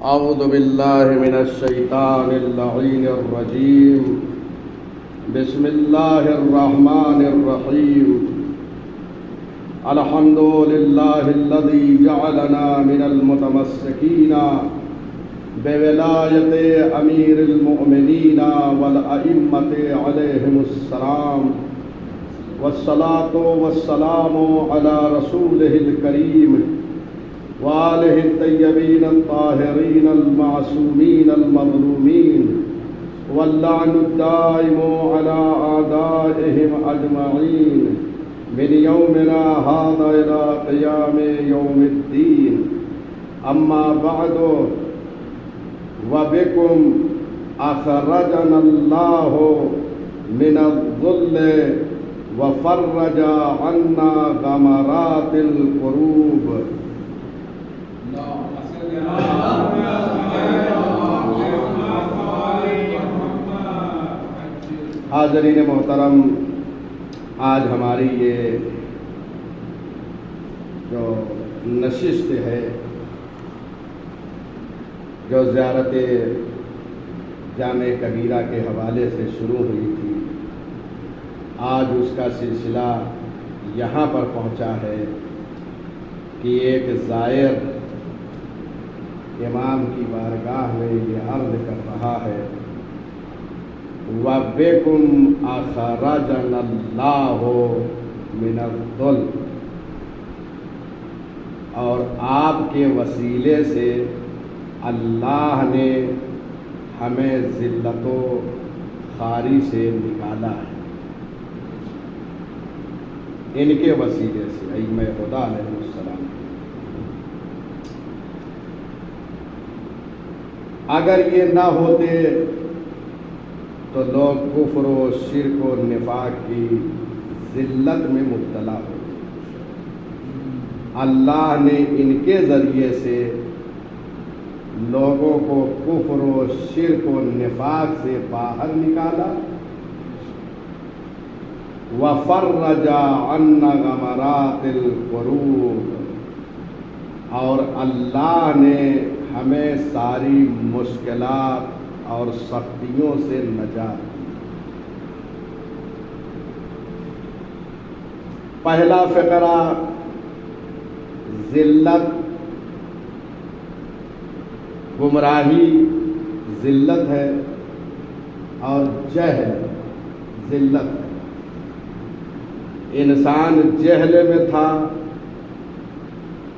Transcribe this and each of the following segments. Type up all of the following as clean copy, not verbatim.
اعوذ باللہ من الشیطان اللعین الرجیم بسم اللہ الرحمن الرحیم الحمد للہ الذی جعلنا من المتمسکین بولایت امیر المؤمنین والائمۃ علیہم السلام والصلاة والسلام علی رسولہ الکریم وآلہ الطیبین الطاہرین المعصومین المظلومین واللعن الدائم علی اعدائہم اجمعین من یومنا ھذا الی قیام یوم الدین اما بعد وبکم اخرجنا اللہ من الظل وفرج عنا غمرات القروب. حاضرین محترم، آج ہماری یہ جو نشست ہے، جو زیارت جامع کبیرہ کے حوالے سے شروع ہوئی تھی، آج اس کا سلسلہ یہاں پر پہنچا ہے کہ ایک زائر امام کی بارگاہ میں یہ عرض کر رہا ہے وَبِكُمْ أَخْرَجَنَا اللَّهُ مِنَ الظُّلْمِ، اور آپ کے وسیلے سے اللہ نے ہمیں ذلت و خواری سے نکالا ہے، ان کے وسیلے سے ائمہ خدا علیہ السلام. اگر یہ نہ ہوتے تو لوگ کفر و شرک و نفاق کی ذلت میں مبتلا ہوتے. اللہ نے ان کے ذریعے سے لوگوں کو کفر و شرک و نفاق سے باہر نکالا. وَفَرَّجَ عَنَّا غَمَرَاتِ الْقُرُوبِ، اور اللہ نے ہمیں ساری مشکلات اور سختیوں سے نجات دی. پہلا فقرہ ذلت، گمراہی ذلت ہے اور جہل ذلت ہے. انسان جہل میں تھا،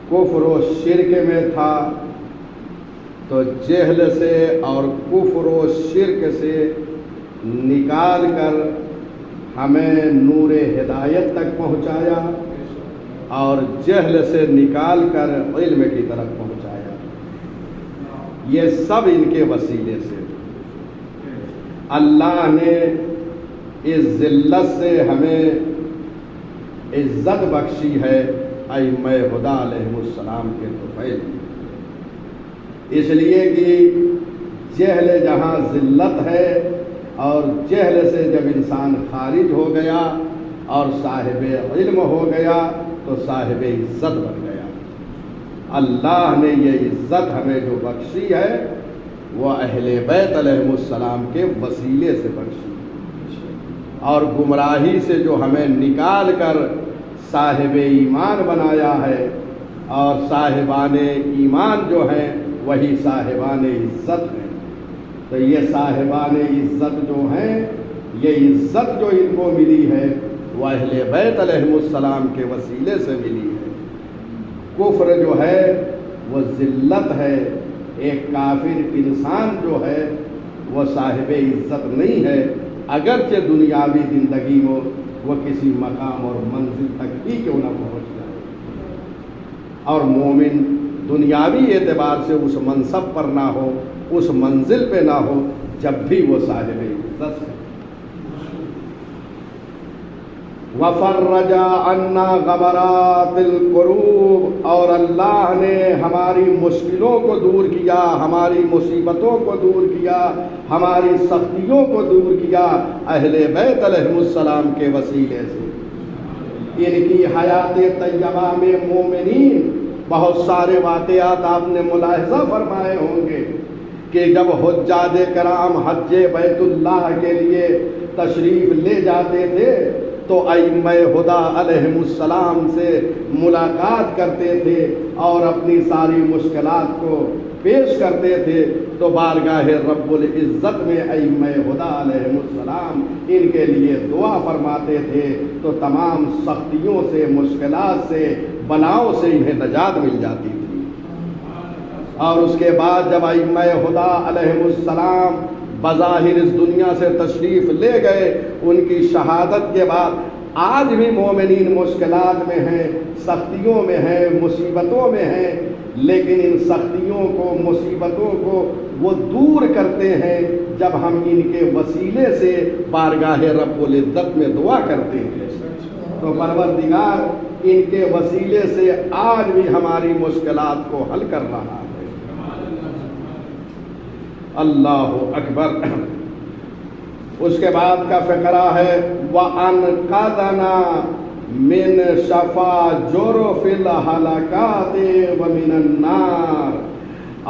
کفر و شرک میں تھا، تو جہل سے اور کفر و شرک سے نکال کر ہمیں نور ہدایت تک پہنچایا اور جہل سے نکال کر علم کی طرف پہنچایا. یہ سب ان کے وسیلے سے. اللہ نے اس ذلت سے ہمیں عزت بخشی ہے ائمہ خدا علیہ السلام کے طفیل، اس لیے کہ جہل جہاں ذلت ہے اور جہل سے جب انسان خارج ہو گیا اور صاحب علم ہو گیا تو صاحب عزت بن گیا. اللہ نے یہ عزت ہمیں جو بخشی ہے وہ اہل بیت علیہ السلام کے وسیلے سے بخشی، اور گمراہی سے جو ہمیں نکال کر صاحب ایمان بنایا ہے، اور صاحبان ایمان جو ہیں وہی صاحبان عزت ہیں. تو یہ صاحبان عزت جو ہیں، یہ عزت جو ان کو ملی ہے وہ اہل بیت علیہ السلام کے وسیلے سے ملی ہے. کفر جو ہے وہ ذلت ہے. ایک کافر انسان جو ہے وہ صاحب عزت نہیں ہے، اگرچہ دنیاوی زندگی میں وہ کسی مقام اور منزل تک ہی کیوں نہ پہنچ جائے، اور مومن دنیاوی اعتبار سے اس منصب پر نہ ہو، اس منزل پہ نہ ہو، جب بھی وہ صاحب عزت ہے. وَفَرَّجَ عَنَّا غَمَرَاتِ الْقُرُوبِ، اور اللہ نے ہماری مشکلوں کو دور کیا، ہماری مصیبتوں کو دور کیا، ہماری سختیوں کو دور کیا اہل بیت علیہ السلام کے وسیلے سے. ان کی حیات طیبہ میں مومنین بہت سارے واقعات آپ نے ملاحظہ فرمائے ہوں گے کہ جب حجاج کرام حج بیت اللہ کے لیے تشریف لے جاتے تھے تو ائمہ ہدی علیہم السلام سے ملاقات کرتے تھے اور اپنی ساری مشکلات کو پیش کرتے تھے، تو بارگاہ رب العزت میں ائمہ ہدی علیہم السلام ان کے لیے دعا فرماتے تھے، تو تمام سختیوں سے، مشکلات سے، بلاؤں سے انہیں نجات مل جاتی تھی۔ اور اس کے بعد جب ائمہ ہدی علیہم السلام بظاہر اس دنیا سے تشریف لے گئے، ان کی شہادت کے بعد آج بھی مومنین مشکلات میں ہیں، سختیوں میں ہیں، مصیبتوں میں ہیں، لیکن ان سختیوں کو، مصیبتوں کو وہ دور کرتے ہیں جب ہم ان کے وسیلے سے بارگاہ رب العزت میں دعا کرتے ہیں۔ تو پروردگار ان کے وسیلے سے آج بھی ہماری مشکلات کو حل کر رہا ہے۔ اللہ اکبر۔ اس کے بعد کا فقرہ ہے وَأَنْقَذَنَا مِنْ شَفَا جُرُفِ الْحَلَقَاتِ وَمِنَ النَّارِ،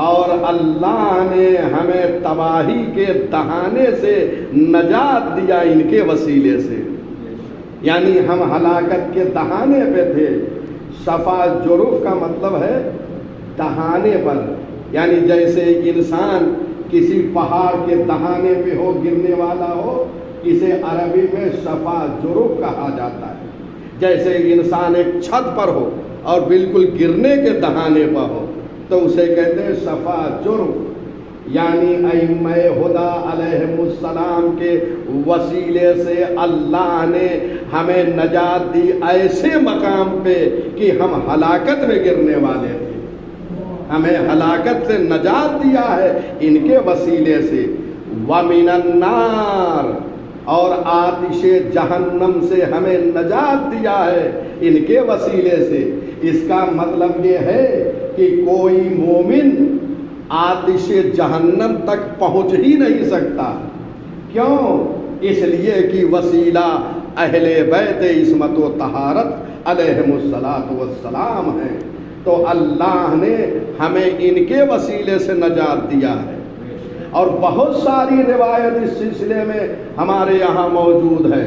اور اللہ نے ہمیں تباہی کے دہانے سے نجات دیا ان کے وسیلے سے، یعنی ہم ہلاکت کے دہانے پہ تھے۔ شفا جرف کا مطلب ہے دہانے پر، یعنی جیسے انسان کسی پہاڑ کے دہانے پہ ہو، گرنے والا ہو، اسے عربی میں شفا جرف کہا جاتا ہے۔ جیسے انسان ایک چھت پر ہو اور بالکل گرنے کے دہانے پر ہو تو اسے کہتے ہیں شفا جرف، یعنی ائمہ ہدی علیہم السلام کے وسیلے سے اللہ نے ہمیں نجات دی ایسے مقام پہ کہ ہم ہلاکت میں گرنے والے تھے، ہمیں ہلاکت سے نجات دیا ہے ان کے وسیلے سے۔ وَمِنَ النَّارِ، اور آتش جہنم سے ہمیں نجات دیا ہے ان کے وسیلے سے۔ اس کا مطلب یہ ہے کہ کوئی مومن آتش جہنم تک پہنچ ہی نہیں سکتا۔ کیوں؟ اس لیے کہ وسیلہ اہل بیت عصمت و طہارت علیہم السلام ہیں، تو اللہ نے ہمیں ان کے وسیلے سے نجات دیا ہے۔ اور بہت ساری روایت اس سلسلے میں ہمارے یہاں موجود ہے،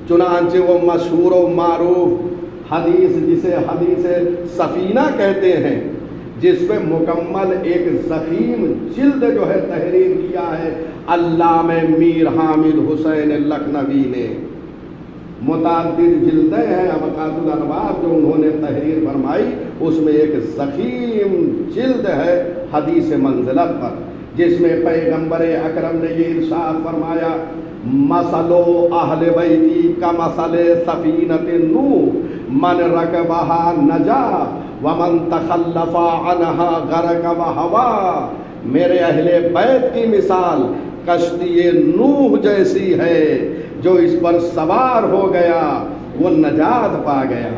چنانچہ وہ مشہور و معروف حدیث جسے حدیث سفینہ کہتے ہیں، جس پہ مکمل ایک ضخیم جلد جو ہے تحریر کیا ہے علامہ میر حامد حسین لکھنوی نے۔ متعدد جلدیں ہیں ابقات الانوار جو انہوں نے تحریر فرمائی، اس میں ایک ضخیم جلد ہے حدیث منزلت پر، جس میں پیغمبر اکرم نے یہ ارشاد فرمایا مثل اہل بیتی کمثل سفینۃ نوح من رکبها نجا ومن تخلف عنها غرق وہوا، میرے اہل بیت کی مثال کشتی نوح جیسی ہے، جو اس پر سوار ہو گیا وہ نجات پا گیا۔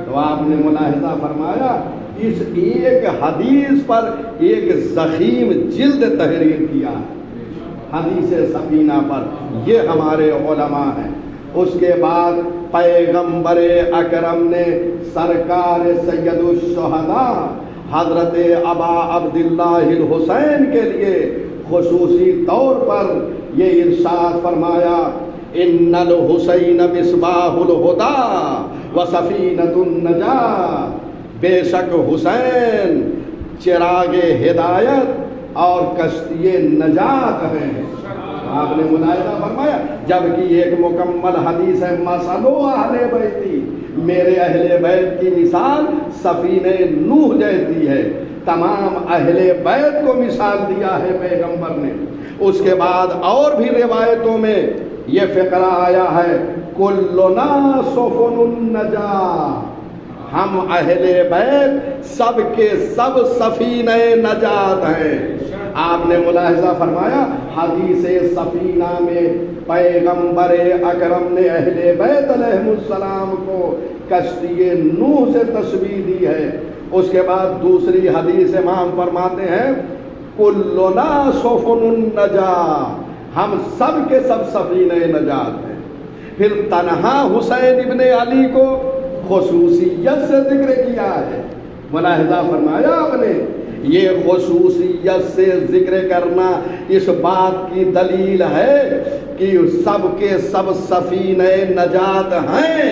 تو آپ نے ملاحظہ فرمایا اس ایک حدیث پر ایک ضخیم جلد تحریر کیا حدیث سفینہ پر، یہ ہمارے علماء ہیں۔ اس کے بعد پیغمبر اکرم نے سرکار سید الشہداء حضرت ابا عبداللہ الحسین کے لیے خصوصی طور پر یہ ارشاد فرمایا ان الحسین مصباح الہدی و سفینۃ النجات، بے شک حسین چراغ ہدایت اور کشتی نجات ہے۔ آپ نے ملاحظہ فرمایا، جبکہ ایک مکمل حدیث ہے مثلو اہل بیتی، میرے اہل بیت کی مثال سفینہ نوح جیسی ہے، تمام اہل بیت کو مثال دیا ہے پیغمبر نے۔ اس کے بعد اور بھی روایتوں میں یہ فقرہ آیا ہے کلنا سفن النجاة، ہم اہل بیت سب کے سب سفینہ نجات ہیں۔ آپ نے ملاحظہ فرمایا حدیث سفینہ میں پیغمبر اکرم نے اہل بیت علیہ السلام کو کشتی نوح سے تشبیہ دی ہے۔ اس کے بعد دوسری حدیث امام فرماتے ہیں کلنا سفن النجاة، ہم سب کے سب سفینہ نجات ہیں۔ پھر تنہا حسین ابن علی کو خصوصیت سے ذکر کیا ہے، ملاحظہ فرمایا آپ نے، یہ خصوصیت سے ذکر کرنا اس بات کی دلیل ہے کہ سب کے سب سفینہ نجات ہیں،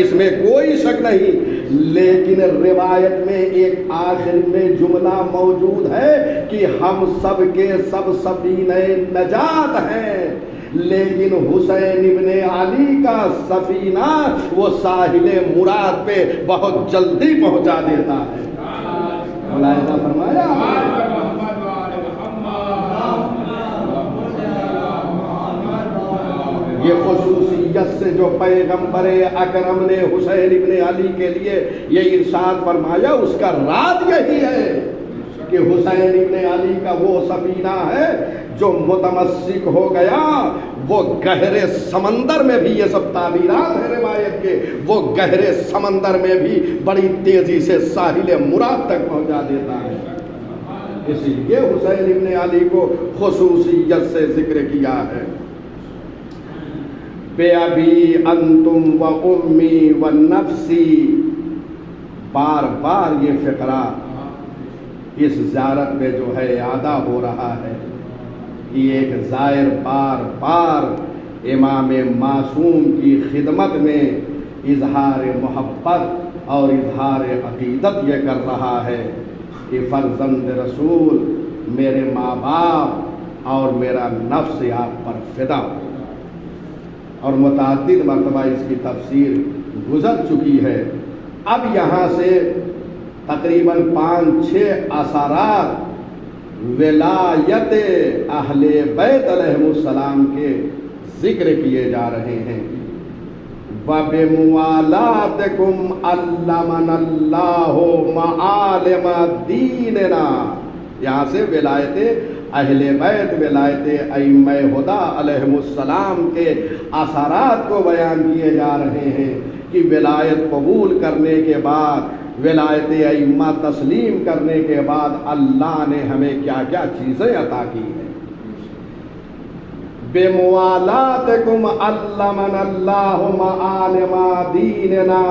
اس میں کوئی شک نہیں۔ لیکن روایت میں ایک آخر میں جملہ موجود ہے کہ ہم سب کے سب سفینہ نجات ہیں، لیکن حسین ابن علی کا سفینہ وہ ساحل مراد پہ بہت جلدی پہنچا دیتا ہے۔ ملاحظہ فرمایا، یہ خصوصیت سے جو پیغمبر اکرم نے حسین ابن علی کے لیے یہ ارشاد فرمایا، اس کا راز یہی ہے کہ حسین ابن علی کا وہ سفینہ ہے جو متمسک ہو گیا، وہ گہرے سمندر میں بھی، یہ سب تعبیرات ہیں روایت کے، وہ گہرے سمندر میں بھی بڑی تیزی سے ساحل مراد تک پہنچا دیتا ہے۔ اسی لیے حسین ابن علی کو خصوصیت سے ذکر کیا ہے۔ بے ابی انتم و امی و نفسی، بار بار یہ فقرہ اس زیارت میں جو ہے ادا ہو رہا ہے کہ ایک زائر بار بار امام معصوم کی خدمت میں اظہار محبت اور اظہار عقیدت یہ کر رہا ہے کہ فرزند رسول، میرے ماں باپ اور میرا نفس آپ پر فدا ہو۔ اور متعدد مرتبہ اس کی تفسیر گزر چکی ہے۔ اب یہاں سے تقریباً 5-6 اثرات ولایت اہل بیت علیہ السلام کے ذکر کیے جا رہے ہیں۔ وَبِمُوَالَاتِكُمْ عَلَّمَنَا اللَّهُ مَعَالِمَ دِينِنَا، یہاں سے ولایت اہل بیت، ولایت ائمہ ہدی علیہم السلام کے اثرات کو بیان کیے جا رہے ہیں کہ ولایت قبول کرنے کے بعد، ولایت ائمہ تسلیم کرنے کے بعد اللہ نے ہمیں کیا کیا چیزیں عطا کی ہیں۔ بِمُوَالَاتِكُمْ عَلَّمَنَا اللَّهُ مَعَالِمَ دِينِنَا،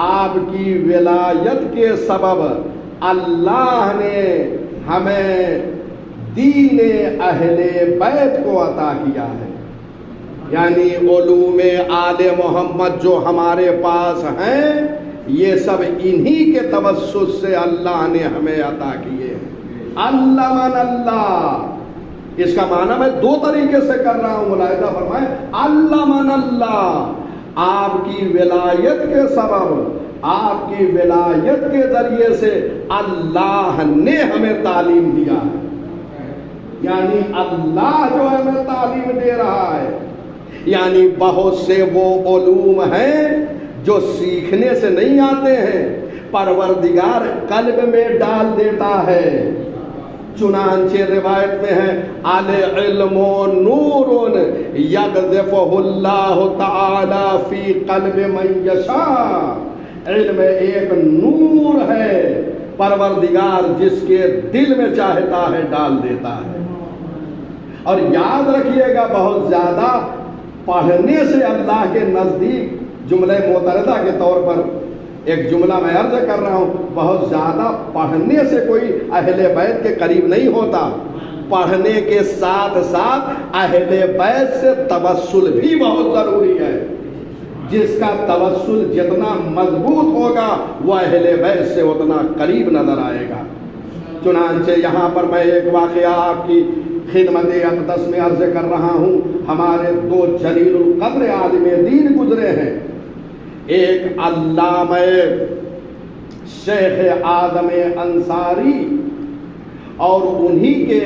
آپ کی ولایت کے سبب اللہ نے ہمیں دین اہل بیت کو عطا کیا ہے، یعنی علوم آل محمد جو ہمارے پاس ہیں یہ سب انہی کے توسط سے اللہ نے ہمیں عطا کیے ہیں۔ علمنا اللہ، اس کا معنی میں 2 طریقے سے کر رہا ہوں، ملاحظہ فرمائیں۔ علمنا اللہ، آپ کی ولایت کے سبب، آپ کی ولایت کے ذریعے سے اللہ نے ہمیں تعلیم دیا ہے، یعنی اللہ جو ہمیں تعلیم دے رہا ہے، یعنی بہت سے وہ علوم ہیں جو سیکھنے سے نہیں آتے ہیں، پروردگار قلب میں ڈال دیتا ہے۔ چنانچہ روایت میں ہے العلم نور یقذفہ اللہ تعالی فی قلب من یشاء، علم ایک نور ہے، پروردگار جس کے دل میں چاہتا ہے ڈال دیتا ہے۔ اور یاد رکھیے گا، بہت زیادہ پڑھنے سے اللہ کے نزدیک، جملہ معترضہ کے طور پر ایک جملہ میں عرض کر رہا ہوں، بہت زیادہ پڑھنے سے کوئی اہل بیت کے قریب نہیں ہوتا، پڑھنے کے ساتھ ساتھ اہل بیت سے توسل بھی بہت ضروری ہے۔ جس کا توسل جتنا مضبوط ہوگا وہ اہل بیت سے اتنا قریب نظر آئے گا۔ چنانچہ یہاں پر میں ایک واقعہ آپ کی خدمت اقدس میں عرض کر رہا ہوں۔ ہمارے 2 جلیل القدر عالم دین گزرے ہیں، ایک علامہ شیخ اعظم انصاری اور انہی کے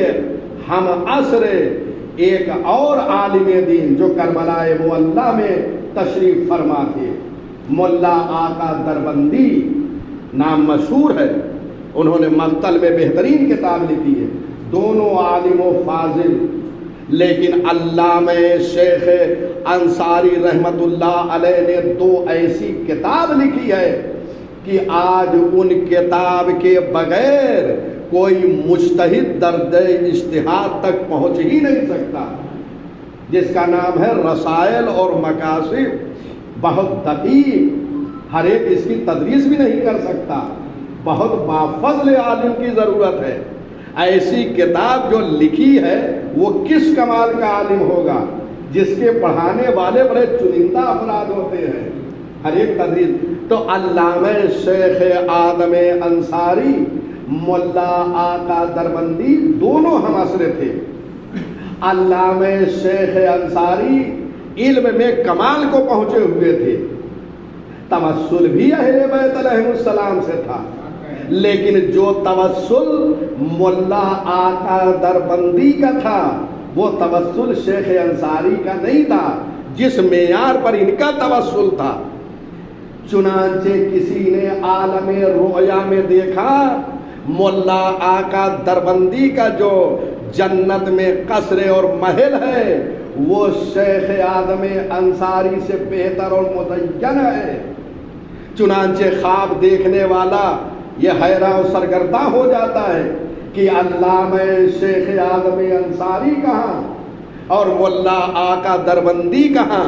ہم عصر ایک اور عالم دین جو کربلا معلی میں تشریف فرما تھے، ملا آقا دربندی نام مشہور ہے، انہوں نے مقتل میں بہترین کتاب لکھی ہے، دونوں عالم و فاضل، لیکن علامہ شیخ انصاری رحمت اللہ علیہ نے 2 ایسی کتاب لکھی ہے کہ آج ان کتاب کے بغیر کوئی مجتہد درجہ اجتہاد تک پہنچ ہی نہیں سکتا، جس کا نام ہے رسائل اور مقاصد، بہت دقیق ہر ایک اس کی تدریس بھی نہیں کر سکتا، بہت بافضل عالم کی ضرورت ہے۔ ایسی کتاب جو لکھی ہے وہ کس کمال کا عالم ہوگا جس کے پڑھانے والے بڑے چنندہ افراد ہوتے ہیں، ہر ایک تدریس۔ تو علامہ شیخ آدم انصاری، ملا آقا دربندی دونوں ہم عصر تھے۔ علامہ شیخ انصاری علم میں کمال کو پہنچے ہوئے تھے، توسل بھی اہل بیت علیہ السلام سے تھا، لیکن جو توسل ملا آقا دربندی کا تھا وہ توسل شیخ انصاری کا نہیں تھا، جس معیار پر ان کا توسل تھا۔ چنانچہ کسی نے عالم رؤیا میں دیکھا ملا آقا دربندی کا جو جنت میں قصر اور محل ہے وہ شیخ آدم انصاری سے بہتر اور مزین ہے۔ چنانچہ خواب دیکھنے والا یہ حیران و سرگرداں ہو جاتا ہے کہ علامہ شیخ آدم انصاری کہاں اور ملا آقا دربندی کہاں؟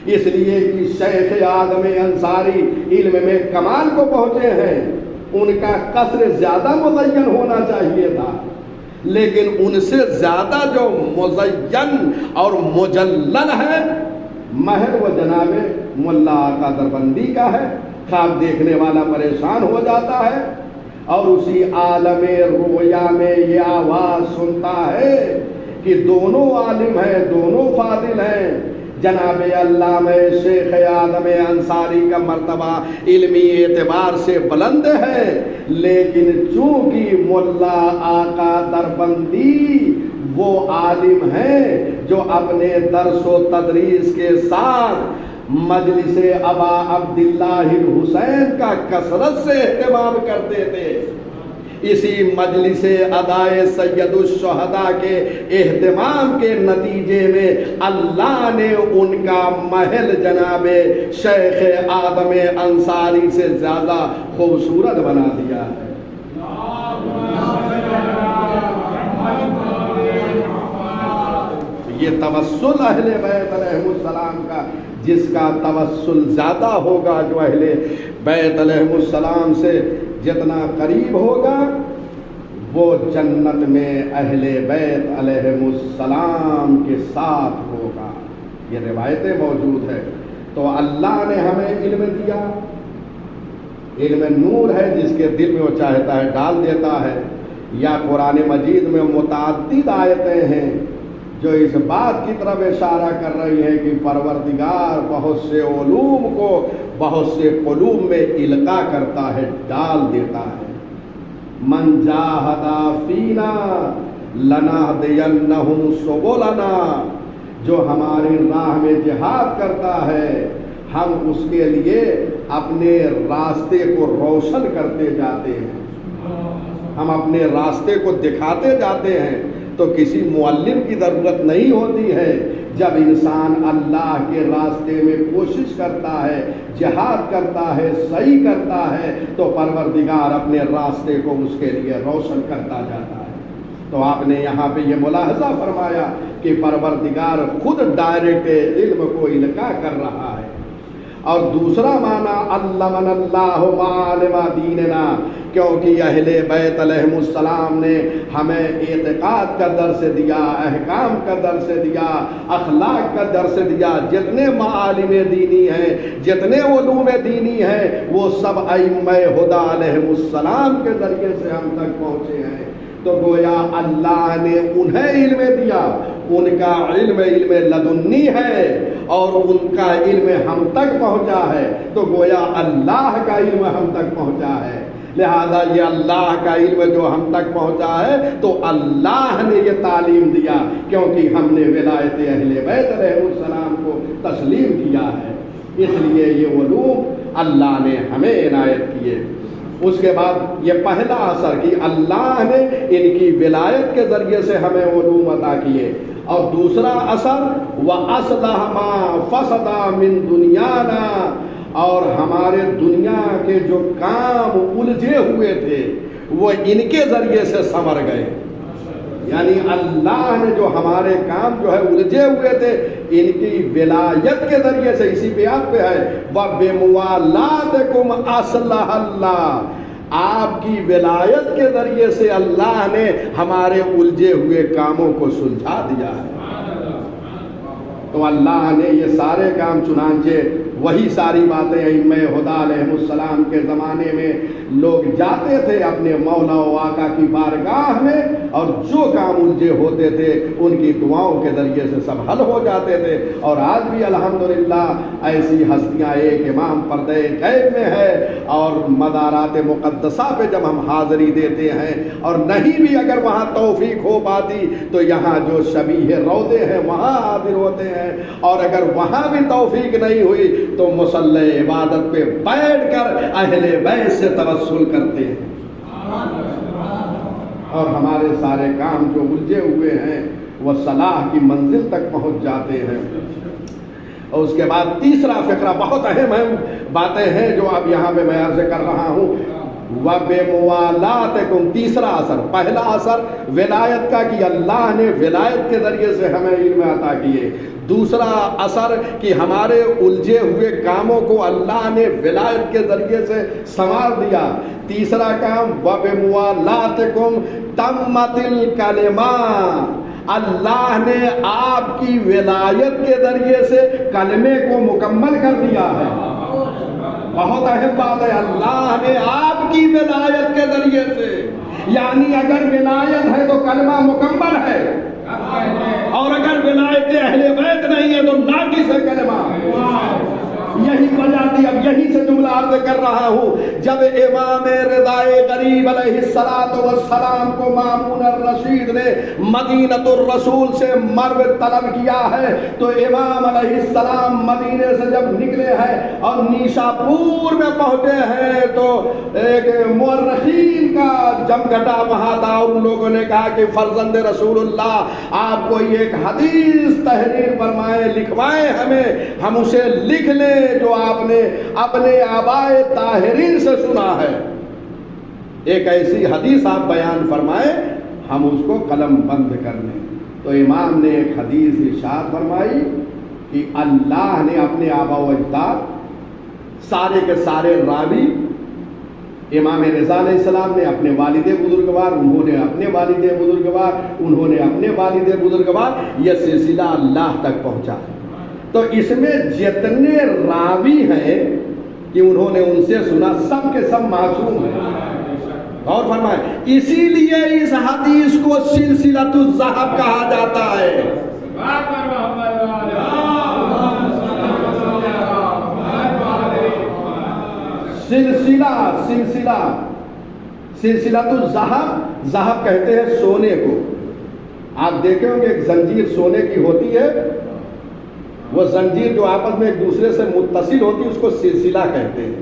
اس لیے کہ شیخ آدم انصاری علم میں کمال کو پہنچے ہیں، ان کا قصر زیادہ مزین ہونا چاہیے تھا، لیکن ان سے زیادہ جو مزین اور مجلل ہے محل وہ جناب ملا آقا دربندی کا ہے۔ خواب دیکھنے والا پریشان ہو جاتا ہے اور اسی عالم رؤیا میں یہ آواز سنتا ہے کہ دونوں عالم ہیں، دونوں فاضل ہیں۔ جناب علامہ شیخ آدم انصاری کا مرتبہ علمی اعتبار سے بلند ہے، لیکن چونکہ ملا آقا دربندی وہ عالم ہیں جو اپنے درس و تدریس کے ساتھ مجلس ابا عبداللہ الحسین کا کثرت سے اہتمام کرتے تھے، اسی مجلس ادائے سید الشہداء کے اہتمام کے نتیجے میں اللہ نے ان کا محل جناب شیخ آدم انصاری سے زیادہ خوبصورت بنا دیا ہے۔ یہ توسل اہل بیت علیہ السلام کا، جس کا توسل زیادہ ہوگا، جو اہل بیت علیہ السلام سے جتنا قریب ہوگا وہ جنت میں اہل بیت علیہ السلام کے ساتھ ہوگا۔ یہ روایتیں موجود ہے۔ تو اللہ نے ہمیں علم دیا، علم نور ہے، جس کے دل میں وہ چاہتا ہے ڈال دیتا ہے۔ یا قرآن مجید میں متعدد آیتیں ہیں جو اس بات کی طرف اشارہ کر رہی ہے کہ پروردگار بہت سے علوم کو بہت سے قلوب میں القاء کرتا ہے، ڈال دیتا ہے۔ من جاہد فینا لنہدینہم سبلنا، جو ہماری راہ میں جہاد کرتا ہے ہم اس کے لیے اپنے راستے کو روشن کرتے جاتے ہیں، ہم اپنے راستے کو دکھاتے جاتے ہیں۔ تو کسی معلم کی ضرورت نہیں ہوتی ہے۔ جب انسان اللہ کے راستے میں کوشش کرتا ہے، جہاد کرتا ہے، صحیح کرتا ہے، تو پروردگار اپنے راستے کو اس کے لیے روشن کرتا جاتا ہے۔ تو آپ نے یہاں پہ یہ ملاحظہ فرمایا کہ پروردگار خود ڈائریکٹ علم کو القاء کر رہا ہے۔ اور دوسرا معنی علمنا اللہ معالم دیننا، کیونکہ اہل بیت علیہ السلام نے ہمیں اعتقاد کا درس دیا، احکام کا درس دیا، اخلاق کا درس دیا۔ جتنے معالم دینی ہیں، جتنے علوم دینی ہیں، وہ سب ائمہ ہدی علیہ السلام کے ذریعے سے ہم تک پہنچے ہیں۔ تو گویا اللہ نے انہیں علم دیا، ان کا علم لدنی ہے اور ان کا علم ہم تک پہنچا ہے، تو گویا اللہ کا علم ہم تک پہنچا ہے۔ لہذا یہ اللہ کا علم جو ہم تک پہنچا ہے تو اللہ نے یہ تعلیم دیا، کیونکہ ہم نے ولایت اہل بیت علیہ السلام کو تسلیم کیا ہے، اس لیے یہ علوم اللہ نے ہمیں عنایت کیے۔ اس کے بعد یہ پہلا اثر کہ اللہ نے ان کی ولایت کے ذریعے سے ہمیں علوم عطا کیے، اور دوسرا اثر وَأَصْلَحَ مَا فَسَدَ مِن دُنْيَانَا، اور ہمارے دنیا کے جو کام الجھے ہوئے تھے وہ ان کے ذریعے سے سنور گئے۔ یعنی اللہ نے جو ہمارے کام جو ہے الجھے ہوئے تھے ان کی ولایت کے ذریعے سے، اسی بیات پہ ہے وَبِمُوَالَاتِكُمْ أَصْلَحَ اللَّهُ، آپ کی ولایت کے ذریعے سے اللہ نے ہمارے الجھے ہوئے کاموں کو سلجھا دیا ہے۔ تو اللہ نے یہ سارے کام، چنانچہ وہی ساری باتیں ائمہ ہدیٰ علیہ السلام کے زمانے میں لوگ جاتے تھے اپنے مولا و آقا کی بارگاہ میں، اور جو کام الجھے ہوتے تھے ان کی دعاؤں کے ذریعے سے سب حل ہو جاتے تھے۔ اور آج بھی الحمدللہ ایسی ہستیاں، ایک امام پردہ غیب میں ہے، اور مزارات مقدسہ پہ جب ہم حاضری دیتے ہیں اور نہیں بھی اگر وہاں توفیق ہو پاتی تو یہاں جو شبیہ روضے ہیں وہاں حاضر ہوتے ہیں، اور اگر وہاں بھی توفیق نہیں ہوئی تو مصلی عبادت پہ بیٹھ کر اہل بیت سے توسل کرتے ہیں، اور ہمارے سارے کام جو الجھے ہوئے ہیں وہ صلاح کی منزل تک پہنچ جاتے ہیں۔ اور اس کے بعد تیسرا فقرہ، بہت اہم باتیں ہیں جو اب یہاں پہ میں عرض کر رہا ہوں۔ وَبِمُوَالَاتِكُمْ، تیسرا اثر، پہلا اثر ولایت کا کہ اللہ نے ولایت کے ذریعے سے ہمیں علم عطا کیے، دوسرا اثر کہ ہمارے الجھے ہوئے کاموں کو اللہ نے ولایت کے ذریعے سے سنوار دیا، تیسرا کام وَبِمُوَالَاتِكُمْ تَمَّتِ الْكَلِمَاتُ، اللہ نے آپ کی ولایت کے ذریعے سے کلمے کو مکمل کر دیا ہے۔ بہت اہم بات ہے، اللہ نے آپ کی ولایت کے ذریعے سے، یعنی اگر ولایت ہے تو کلمہ مکمل ہے، اور اگر ولایت اہل بیت نہیں ہے تو ناقص ہے کلمہ۔ یہی وجہ تھی، اب یہی سے جملہ عرض کر رہا ہوں، جب امام رضا غریب علیہ السلام کو مامون الرشید نے مدینہ الرسول سے مرو طلب کیا ہے، تو امام علیہ السلام مدینے سے جب نکلے ہیں اور نیشاپور میں پہنچے ہیں تو ایک مورخین کا جمگھٹا وہاں تھا، ان لوگوں نے کہا کہ فرزند رسول اللہ آپ کو ایک حدیث تحریر فرمائیں، لکھوائیں ہمیں، ہم اسے لکھ لیں جو آپ نے اپنے آبائے طاہرین سے سنا ہے، ایک ایسی حدیث آپ بیان فرمائیں ہم اس کو قلم بند کر لیں۔ تو امام نے ایک حدیث ارشاد فرمائی کہ اللہ نے اپنے آبا و اجداد سارے کے سارے راوی، امام رضا علیہ السلام نے اپنے والد بزرگوار، انہوں نے اپنے والد بزرگوار، انہوں نے اپنے والد بزرگوار، یہ سلسلہ اللہ تک پہنچا۔ تو اس میں جتنے راوی ہیں کہ انہوں نے ان سے سنا، سب کے سب معصوم ہیں۔ غور فرمائیں، اسی لیے اس حدیث کو سلسلۃ الذہب کہا جاتا ہے۔ سلسلۃ الذہب، ذہب کہتے ہیں سونے کو۔ آپ دیکھیں گے ایک زنجیر سونے کی ہوتی ہے، وہ زنجیر جو آپس میں ایک دوسرے سے متصل ہوتی ہے اس کو سلسلہ کہتے ہیں،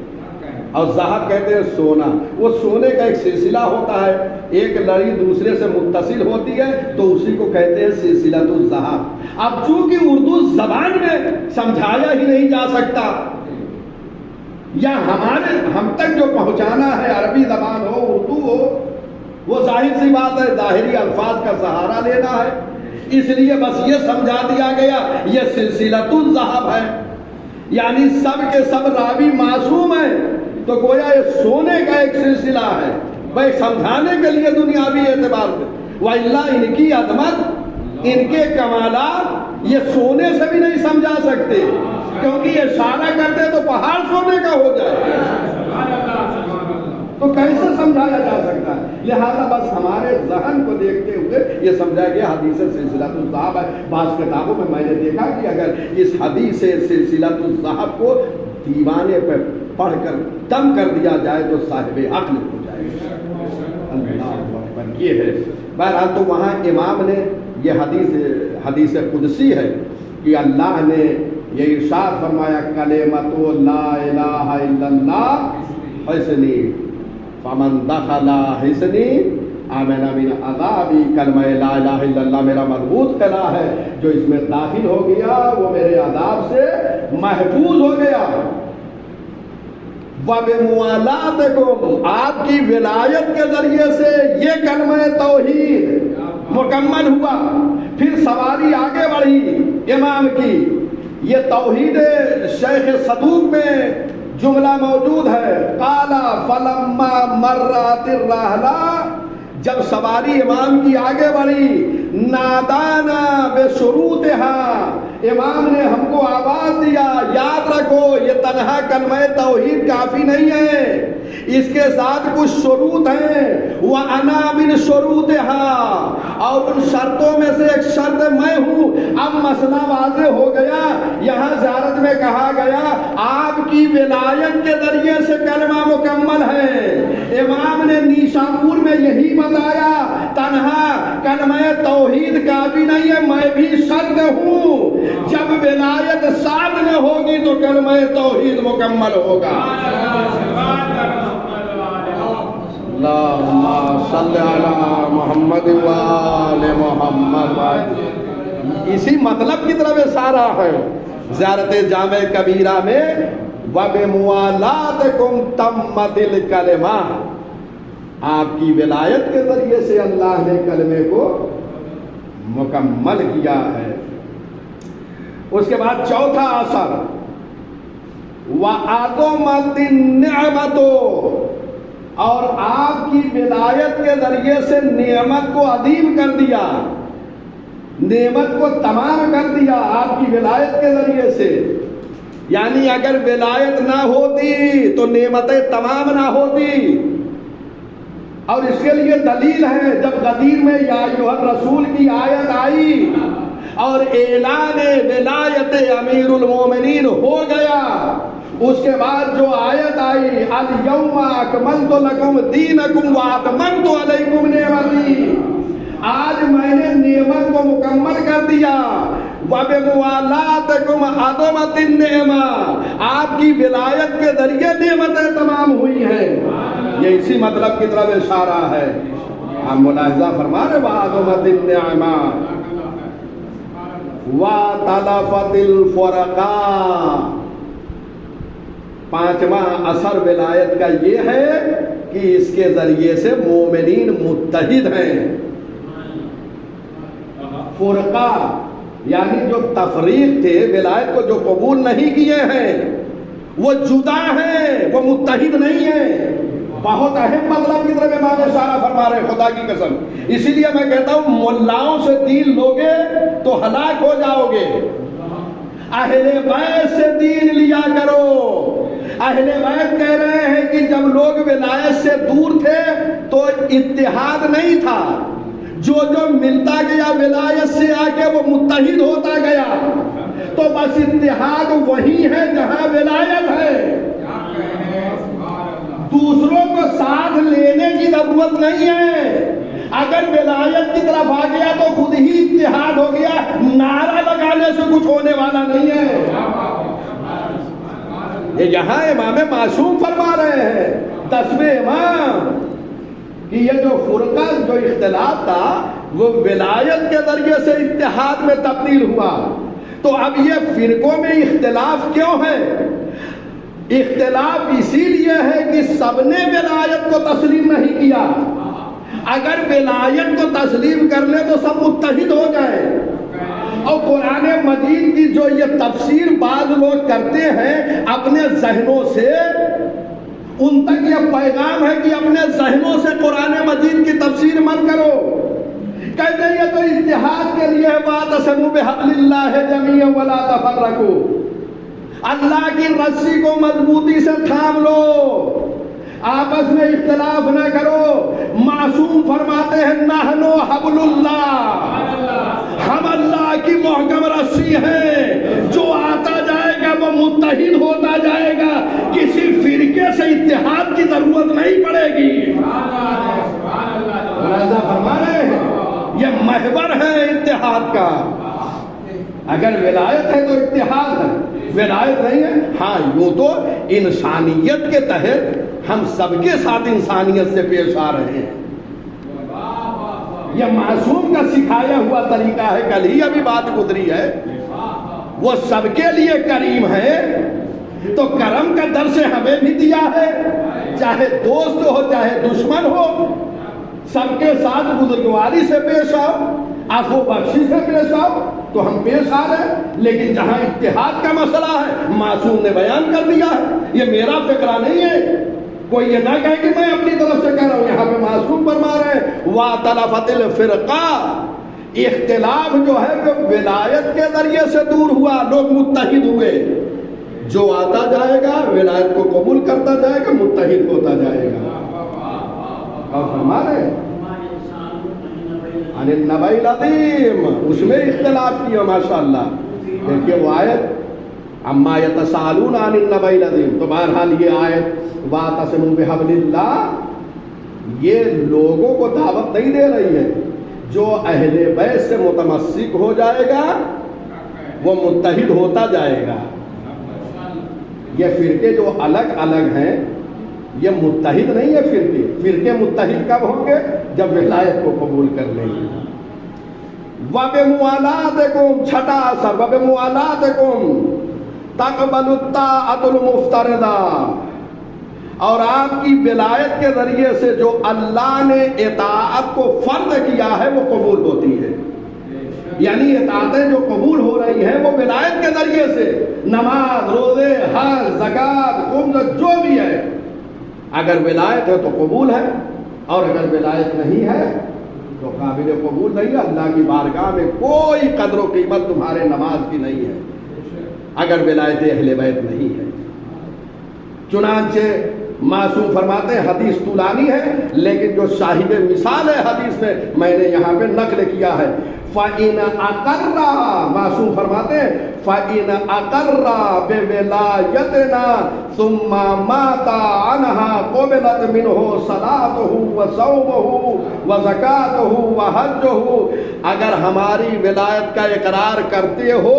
اور ذہب کہتے ہیں سونا۔ وہ سونے کا ایک سلسلہ ہوتا ہے، ایک لڑی دوسرے سے متصل ہوتی ہے تو اسی کو کہتے ہیں سلسلۃ الذہب۔ اب چونکہ اردو زبان میں سمجھایا ہی نہیں جا سکتا، یا ہم تک جو پہنچانا ہے عربی زبان ہو، اردو ہو، وہ ظاہر سی بات ہے ظاہری الفاظ کا سہارا لینا ہے، اس لیے بس یہ سمجھا دیا گیا یہ سلسلۃ الذہب ہے، یعنی سب کے سب راوی معصوم ہیں، تو گویا یہ سونے کا ایک سلسلہ ہے، بھائی سمجھانے کے لیے دنیاوی اعتبار سے، وَإِلَّا ان کی عظمت، ان کے کمالات یہ سونے سے بھی نہیں سمجھا سکتے، کیونکہ یہ اشارہ کرتے تو پہاڑ سونے کا ہو جائے، تو کیسے سمجھایا جا سکتا ہے؟ لہذا بس ہمارے ذہن کو دیکھتے ہوئے یہ سمجھا گیا حدیث سلسلۃ الذہب ہے۔ بعض کتابوں میں نے دیکھا کہ اگر اس حدیث سلسلۃ الذہب کو دیوانے پہ پڑھ کر دم کر دیا جائے تو صاحب عقل ہو جائے گا۔ اللہ اکبر، یہ ہے۔ بہرحال تو وہاں امام نے یہ حدیث قدسی ہے کہ اللہ نے یہ ارشاد فرمایا کلمۃ لا الہ الا اللہ حسنی فمن دخل حسنی آمن من عذابی، کلمہ لا الہ الا اللہ میرا مربوط قلعہ ہے، جو اس میں داخل ہو گیا وہ میرے عذاب سے محفوظ ہو گیا۔ وَبِمُوَالَاتِكُمْ، آپ کی ولایت کے ذریعے سے یہ کلمہ توحید مکمل ہوا. پھر سواری آگے بڑھی امام کی. یہ توحید شیخ صدوق میں جملہ موجود ہے. قال فلما مرت الرحلہ، جب سواری امام کی آگے بڑھی، نادانا بشروطها، امام نے ہم کو آواز دیا. یاد رکھو یہ تنہا کلمہ توحید کافی نہیں ہے، اس کے ساتھ کچھ شروط ہیں. وَأَنَا مِن شُرُوطِهَا، اور ان شرطوں میں سے ایک شرط میں ہوں. اب مسئلہ واضح ہو گیا. یہاں زیارت میں کہا گیا آپ کی ولایت کے ذریعے سے کلمہ مکمل ہے. امام نے نیشاپور میں یہی بتایا تنہا کلمہ توحید کافی نہیں ہے، میں بھی شرط ہوں. جب ولایت ساتھ میں ہوگی تو کلمہ توحید مکمل ہوگا. اللہم صلی علی محمد وآل محمد. اسی مطلب کی طرف اشارہ ہے زیارت جامع کبیرہ میں. وَبِمُوَالَاتِكُمْ تَمَّتِ الْكَلِمَةُ، آپ کی ولایت کے ذریعے سے اللہ نے کلمے کو مکمل کیا ہے. اس کے بعد چوتھا اثر وَعَظُمَتِ النِّعْمَةُ، اور آپ کی ولایت کے ذریعے سے نعمت کو عظیم کر دیا، نعمت کو تمام کر دیا آپ کی ولایت کے ذریعے سے. یعنی اگر ولایت نہ ہوتی تو نعمتیں تمام نہ ہوتی. اور اس کے لیے دلیل ہے جب غدیر میں یا ایھا الرسول کی آیت آئی اور اعلان ولایت امیر المومنین ہو گیا، اس کے بعد جو آیت آئی الیوم اکملت لکم دینکم واتممت علیکم نعمتی، آج میں نے نعمت کو مکمل کر دیا. وَبِمُوَالَاتِكُمْ عَظُمَتِ النِّعْمَةُ، آپ کی ولایت کے ذریعے نعمتیں تمام ہوئی ہیں. یہ اسی مطلب کی طرف اشارہ ہے. آپ ملاحظہ فرما رہے وَعَظُمَتِ النِّعْمَةُ وَتَلَفَتِ الْفُرَقَاءُ. پانچواں اثر ولایت کا یہ ہے کہ اس کے ذریعے سے مومنین متحد ہیں. فرقہ یعنی جو تفریق تھے، ولایت کو جو قبول نہیں کیے ہیں وہ جدا ہیں، وہ متحد نہیں ہیں. بہت اہم مطلب کی طرف امام اشارہ فرما رہے ہیں، خدا کی قسم. اسی لیے میں کہتا ہوں ملاؤں سے دین لوگے تو ہلاک ہو جاؤ گے. اہل بیت سے دین لیا کرو. اہل بیت کہہ رہے ہیں کہ جب لوگ ولایت سے دور تھے تو اتحاد نہیں تھا، جو ملتا گیا ولایت سے آ کے وہ متحد ہوتا گیا. تو بس اتحاد وہی ہے جہاں ولایت ہے. دوسروں کو ساتھ لینے کی ضرورت نہیں ہے. اگر ولایت کی طرف آ گیا تو خود ہی اتحاد ہو گیا. نعرہ لگانے سے کچھ ہونے والا نہیں ہے. یہ یہاں امام معصوم فرما رہے ہیں 10ویں امام کہ یہ جو فرقہ جو اختلاف تھا وہ ولایت کے ذریعے سے اتحاد میں تبدیل ہوا. تو اب یہ فرقوں میں اختلاف کیوں ہے؟ اختلاف اسی لیے ہے کہ سب نے ولایت کو تسلیم نہیں کیا. اگر ولایت کو تسلیم کر لے تو سب متحد ہو جائے. اور قرآن مجید کی جو یہ تفسیر بعض لوگ کرتے ہیں اپنے ذہنوں سے، ان تک یہ پیغام ہے کہ اپنے ذہنوں سے قرآن مجید کی تفسیر مت کرو. کہتے ہیں یہ تو اتحاد کے لیے واعتصموا بحبل اللہ جمیعا ولا تفرقوا، اللہ کی رسی کو مضبوطی سے تھام لو، آپس میں اختلاف نہ کرو. معصوم فرماتے ہیں نحن حبل اللہ، ہم اللہ کی محکم رسی ہے، جو آتا جائے گا وہ متحد ہوتا جائے گا. کسی فرقے سے اتحاد کی ضرورت نہیں پڑے گی. فرما رہے ہیں یہ محور ہے اتحاد کا. اگر ولایت ہے تو اتحاد ہے، ولایت نہیں ہے ہاں یوں تو انسانیت کے تحت ہم سب کے ساتھ انسانیت سے پیش آ رہے ہیں. یہ معصوم کا سکھایا ہوا طریقہ ہے. کل ہی ابھی بات گزری ہے، وہ سب کے لیے کریم ہے تو کرم کا درس ہمیں بھی دیا ہے، چاہے دوست ہو چاہے دشمن ہو، سب کے ساتھ بزرگواری سے پیش آؤ، عفو بخشی سے پیش آؤ، تو ہم پیش آ رہے ہیں۔ لیکن جہاں اتحاد کا مسئلہ ہے، معصوم نے بیان کر دیا ہے، یہ میرا فقرہ نہیں ہے، کوئی یہ نہ کہے کہ میں اپنی طرف سے کہہ رہا ہوں، یہاں پہ معصوم فرما رہے ہیں وَاخْتَلَفَتِ الْفِرْقَةُ، اختلاف جو ہے وہ ولایت کے ذریعے سے دور ہوا، لوگ متحد ہوئے، جو آتا جائے گا ولایت کو قبول کرتا جائے گا، متحد ہوتا جائے گا۔ اور فرما رہے ہیں عن النبأ العظیم، اس میں اختلاف کیا ماشاءاللہ۔ دیکھیے وہ آیت عما یتساءلون عن النبأ العظیم، تو بہرحال یہ آیت واعتصموا بحبل اللہ یہ لوگوں کو دعوت نہیں دے رہی ہے، جو اہل بیت سے متمسک ہو جائے گا وہ متحد ہوتا جائے گا۔ یہ فرقے جو الگ الگ ہیں یہ متحد نہیں ہے، فرقے متحد کب ہوں گے؟ جب ولایت کو قبول کر لیں گے۔ وَبِمُوَالَاتِكُمْ، چھٹا اثر وَبِمُوَالَاتِكُمْ تَقْبَلُ الطَّاعَةُ الْمُفْتَرِضَةَ، اور آپ کی ولایت کے ذریعے سے جو اللہ نے اطاعت کو فرض کیا ہے وہ قبول ہوتی ہے۔ یعنی اطاعتیں جو قبول ہو رہی ہیں وہ ولایت کے ذریعے سے، نماز، روزے، حج، زکوٰۃ، خمس، جو بھی ہے، اگر ولایت ہے تو قبول ہے، اور اگر ولایت نہیں ہے تو قابل قبول نہیں ہے۔ اللہ کی بارگاہ میں کوئی قدر و قیمت تمہارے نماز کی نہیں ہے اگر ولایت اہل بیت نہیں ہے۔ چنانچہ معصوم فرماتے ہیں، حدیث طولانی ہے لیکن جو شاہد مثال ہے حدیث میں نے یہاں پہ نقل کیا ہے۔ فَإِنْ أَقَرَّ، معصوم فرماتے ہیں فَإِنْ أَقَرَّ بِوِلَایَتِنَا ثُمَّ مَاتَ عَنْهَا قُبِلَتْ مِنْهُ صَلَاتُهُ وَصَوْمُهُ وَزَكَاتُهُ وَحَجُّهُ، اگر ہماری ولایت کا اقرار کرتے ہو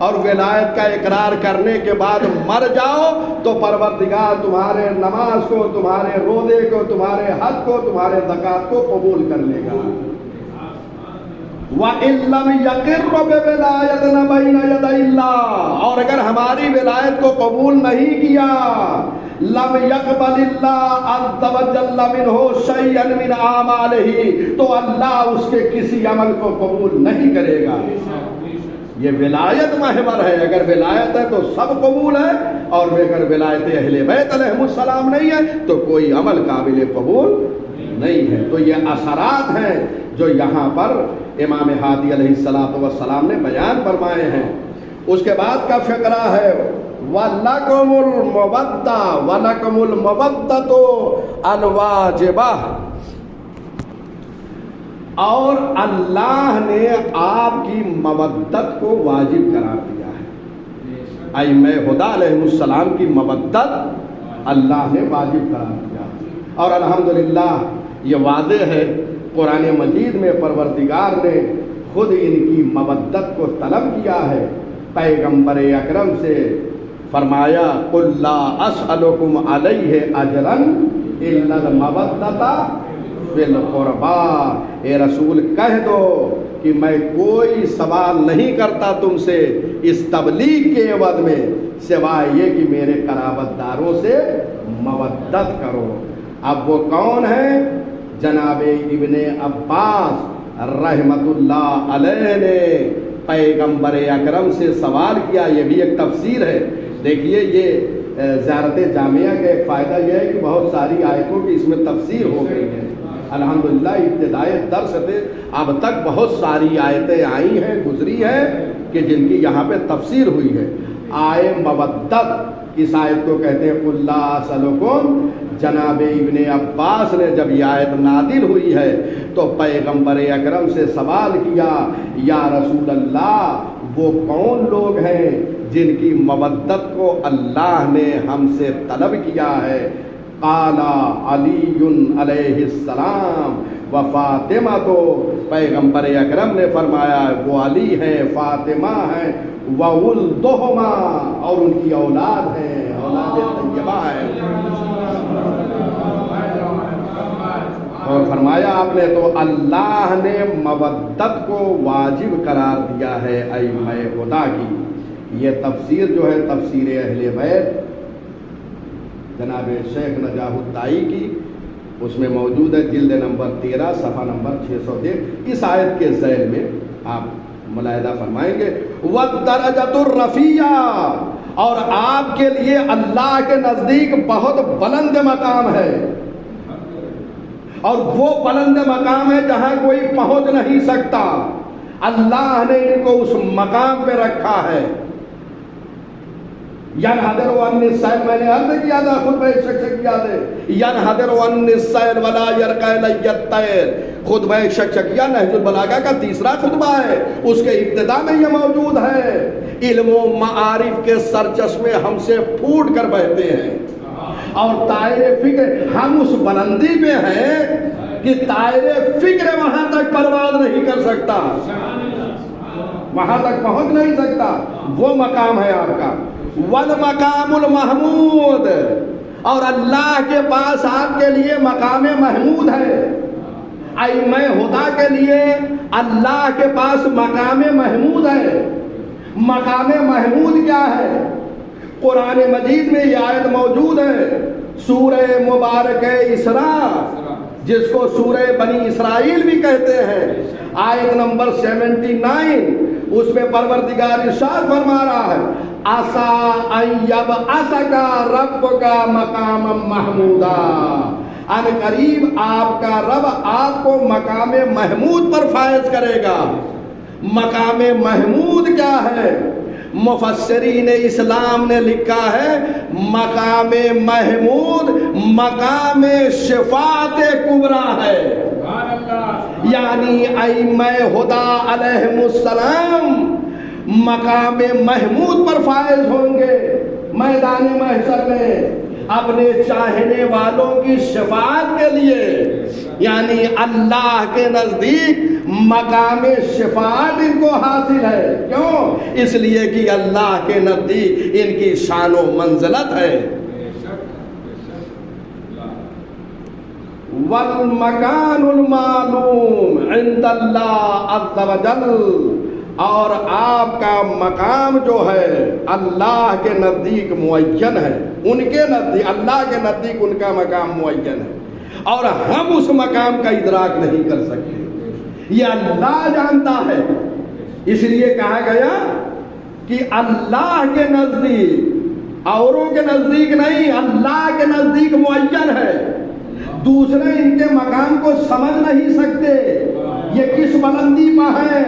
اور ولایت کا اقرار کرنے کے بعد مر جاؤ تو پروردگار تمہارے نماز کو، تمہارے روزے کو، تمہارے حج کو، تمہارے زکوٰۃ کو قبول کر لے گا۔ وَإِن لَّمْ يَقِرُّ بِوِلَایَتِنَا بَيْنَ يَدَيِ اللَّهِ، اور اگر ہماری ولایت کو قبول نہیں کیا، لَمْ يَقْبَلِ اللَّهُ عَزَّ وَجَلَّ مِنْهُ شَيْئًا مِنْ أَعْمَالِهِ، تو اللہ اس کے کسی عمل کو قبول نہیں کرے گا۔ یہ ولایت محور ہے، اگر ولایت ہے تو سب قبول ہے، اور اگر ولایت اہل بیت علیہم السلام نہیں ہے تو کوئی عمل قابل قبول نہیں ہے۔ تو یہ اثرات ہیں جو یہاں پر امام ہادی علیہ السلام نے بیان فرمائے ہیں۔ اس کے بعد کا فقرہ ہے وَلَكُمُ الْمَوَدَّةُ وَلَكُمُ الْمَوَدَّةُ الْوَاجِبَةُ، اور اللہ نے آپ کی مودت کو واجب قرار دیا ہے۔ ائمہ ہدی علیہ السلام کی مودت اللہ نے واجب قرار دیا، اور الحمدللہ یہ واضح ہے قرآن مجید میں پروردگار نے خود ان کی مودت کو طلب کیا ہے۔ پیغمبر اکرم سے فرمایا قُلْ لَا أَسْأَلُكُمْ عَلَيْهِ أَجْرًا إِلَّا الْمَوَدَّةَ فِي الْقُرْبَىٰ، اے رسول کہہ دو کہ میں کوئی سوال نہیں کرتا تم سے اس تبلیغ کے عوض میں سوائے یہ کہ میرے قرابت داروں سے مودت کرو۔ اب وہ کون ہیں؟ جناب ابن عباس رحمت اللہ علیہ نے پیغمبر اکرم سے سوال کیا۔ یہ بھی ایک تفسیر ہے۔ دیکھیے یہ زیارت جامعہ کا ایک فائدہ یہ ہے کہ بہت ساری آیتوں کی اس میں تفسیر ہو گئی ہے۔ الحمدللہ ابتدائی درس سے اب تک بہت ساری آیتیں آئی ہیں، گزری ہیں کہ جن کی یہاں پہ تفسیر ہوئی ہے۔ آئے مودت اس آیت کو کہتے ہیں قُلْ لَا أَسْأَلُكُمْ۔ جناب ابن عباس نے جب یہ آیت نازل ہوئی ہے تو پیغمبر اکرم سے سوال کیا، یا رسول اللہ وہ کون لوگ ہیں جن کی مودت کو اللہ نے ہم سے طلب کیا ہے؟ قال علی علیہ السلام و فاطمہ، تو پیغمبر اکرم نے فرمایا وہ علی ہیں، فاطمہ ہیں، وولدہما، اور ان کی اولاد ہیں، اولاد طیبہ ہے۔ اور فرمایا آپ نے تو اللہ نے مودت کو واجب قرار دیا ہے ائمہ ہدی کی۔ یہ تفسیر جو ہے تفسیر اہل بیت جناب شیخ نجاح الدائی کی اس میں موجود ہے جلد نمبر 13 صفحہ نمبر 601۔ اس آیت کے ذیل میں آپ ملاحظہ فرمائیں گے وَالدَّرَجَةُ الرَّفِيعَةُ، اور آپ کے لیے اللہ کے نزدیک بہت بلند مقام ہے، اور وہ بلند مقام ہے جہاں کوئی پہنچ نہیں سکتا، اللہ نے ان کو اس مقام پہ رکھا ہے۔ ینحدر عن السیل، میں نے عرض کیا تھا خطبہ شکشکیہ سے، ینحدر عن السیل ولا یرقى الی الطیر، خطبہ شکشکیہ نہج البلاغہ کا تیسرا خطبہ ہے، اس کے ابتدا میں یہ موجود ہے۔ علم و معارف کے سرچشمے ہم سے پھوٹ کر بہتے ہیں، اور طائر فکر ہم اس بلندی پہ ہیں کہ طائر فکر وہاں تک پرواز نہیں کر سکتا، وہاں تک پہنچ نہیں سکتا، وہ مقام ہے آپ کا۔ والمقام المحمود، اور اللہ کے پاس آپ کے لیے مقام محمود ہے۔ ائمہ ہدیٰ کے لیے اللہ کے پاس مقام محمود ہے۔ مقام محمود کیا ہے؟ قرآن مجید میں یہ آیت موجود ہے، سورہ مبارکہ اسراء، جس کو سورہ بنی اسرائیل بھی کہتے ہیں، آیت نمبر 79، اس میں پروردگار ارشاد فرما رہا ہے عَسَىٰ أَن يَبْعَثَكَ رَبُّكَ مَقَامًا مَحْمُودًا، ان قریب آپ کا رب آپ کو مقام محمود پر فائز کرے گا۔ مقام محمود کیا ہے؟ مفسرین اسلام نے لکھا ہے مقام محمود مقام شفاعت کبریٰ ہے، یعنی ائمہ ہدیٰ علیہم السلام مقام محمود پر فائز ہوں گے میدان محشر میں اپنے چاہنے والوں کی شفاعت کے لیے، یعنی اللہ کے نزدیک مقام شفاعت ان کو حاصل ہے۔ کیوں؟ اس لیے کہ اللہ کے نزدیک ان کی شان و منزلت ہے۔ والمکان المعلوم عند اللہ عز وجل، اور آپ کا مقام جو ہے اللہ کے نزدیک معین ہے، ان کے نزدیک، اللہ کے نزدیک ان کا مقام معین ہے، اور ہم اس مقام کا ادراک نہیں کر سکتے، یہ اللہ جانتا ہے۔ اس لیے کہا گیا کہ اللہ کے نزدیک، اوروں کے نزدیک نہیں، اللہ کے نزدیک معین ہے، دوسرے ان کے مقام کو سمجھ نہیں سکتے، یہ کس بلندی پر ہے،